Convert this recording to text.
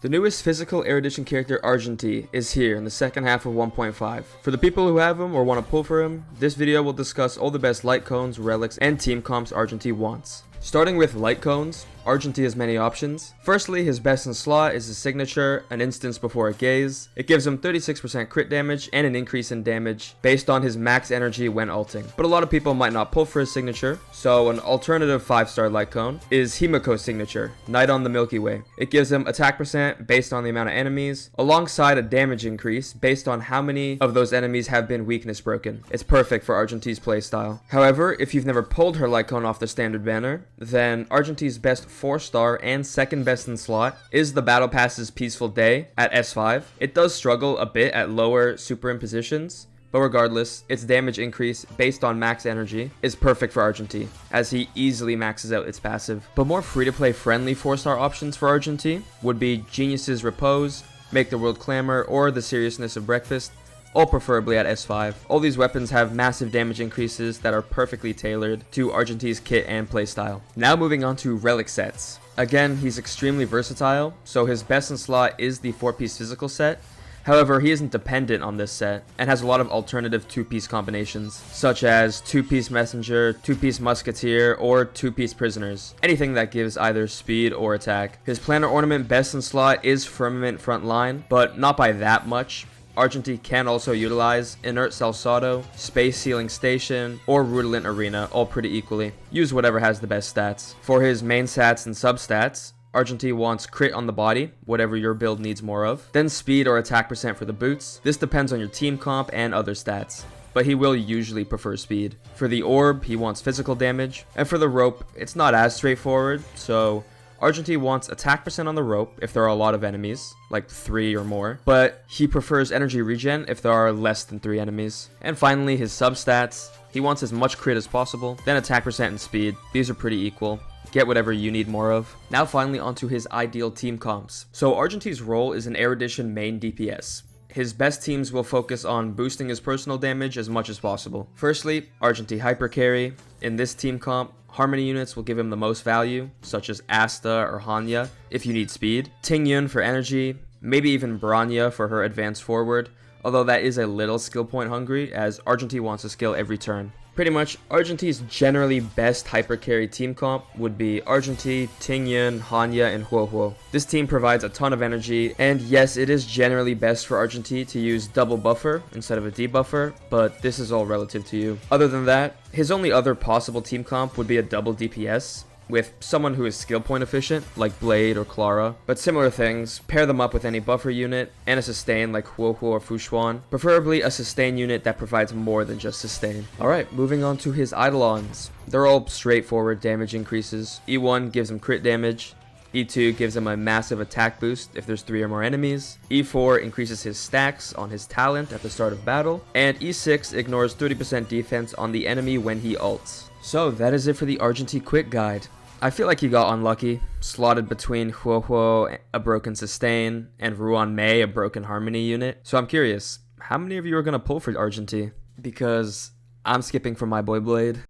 The newest physical Erudition character Argenti is here in the second half of 1.5. For the people who have him or want to pull for him, this video will discuss all the best Lightcones, relics, and Teamcomps Argenti wants. Starting with Lightcones, Argenti has many options. Firstly, his best in slot is his signature, an instance before a gaze. It gives him 36% crit damage and an increase in damage based on his max energy when ulting. But a lot of people might not pull for his signature, so an alternative 5-star Lightcone is Himiko's signature, Night on the Milky Way. It gives him attack percent based on the amount of enemies, alongside a damage increase based on how many of those enemies have been weakness broken. It's perfect for Argenti's playstyle. However, if you've never pulled her Lightcone off the standard banner, then Argenti's best 4-star and second best in slot is the Battle Pass's Peaceful Day at S5. It does struggle a bit at lower superimpositions, but regardless, its damage increase based on max energy is perfect for Argenti, as he easily maxes out its passive. But more free-to-play friendly 4-star options for Argenti would be Genius's Repose, Make the World Clamor, or The Seriousness of Breakfast, all preferably at S5. All these weapons have massive damage increases that are perfectly tailored to Argenti's kit and playstyle. Now moving on to Relic Sets. Again, he's extremely versatile, so his best in slot is the 4-piece physical set. However, he isn't dependent on this set, and has a lot of alternative 2-piece combinations, such as 2-piece Messenger, 2-piece Musketeer, or 2-piece Prisoners. Anything that gives either speed or attack. His Planar Ornament best in slot is Firmament Frontline, but not by that much. Argenti can also utilize Inert Salsado, Space Sealing Station, or Rutilant Arena, all pretty equally. Use whatever has the best stats. For his Mainstats and Substats, Argenti wants crit on the body, whatever your build needs more of, then speed or attack percent for the boots. This depends on your team comp and other stats, but he will usually prefer speed. For the orb, he wants physical damage, and for the rope, it's not as straightforward, so Argenti wants attack percent on the rope if there are a lot of enemies, like 3 or more, but he prefers energy regen if there are less than 3 enemies. And finally, his substats. He wants as much crit as possible, then attack percent and speed. These are pretty equal. Get whatever you need more of. Now finally onto his ideal team comps. So Argenti's role is an Erudition main DPS. His best teams will focus on boosting his personal damage as much as possible. Firstly, Argenti Hyper Carry. In this team comp, Harmony units will give him the most value, such as Asta or Hanya if you need speed, Tingyun for energy, maybe even Branya for her advance forward, although that is a little skill point hungry as Argenti wants a skill every turn. Pretty much, Argenti's generally best hyper carry team comp would be Argenti, Tingyun, Hanya, and Huohuo. This team provides a ton of energy, and yes, it is generally best for Argenti to use double buffer instead of a debuffer, but this is all relative to you. Other than that, his only other possible team comp would be a double DPS, with someone who is skill point efficient, like Blade or Clara. But similar things, pair them up with any buffer unit, and a sustain like Huohuo or Fushuan. Preferably a sustain unit that provides more than just sustain. Alright, moving on to his Eidolons. They're all straightforward damage increases. E1 gives him crit damage. E2 gives him a massive attack boost if there's 3 or more enemies. E4 increases his stacks on his talent at the start of battle. And E6 ignores 30% defense on the enemy when he ults. So that is it for the Argenti Quickguide. I feel like he got unlucky, slotted between Huohuo, a broken sustain, and Ruan Mei, a broken harmony unit. So I'm curious, how many of you are going to pull for Argenti? Because I'm skipping for my boy Blade.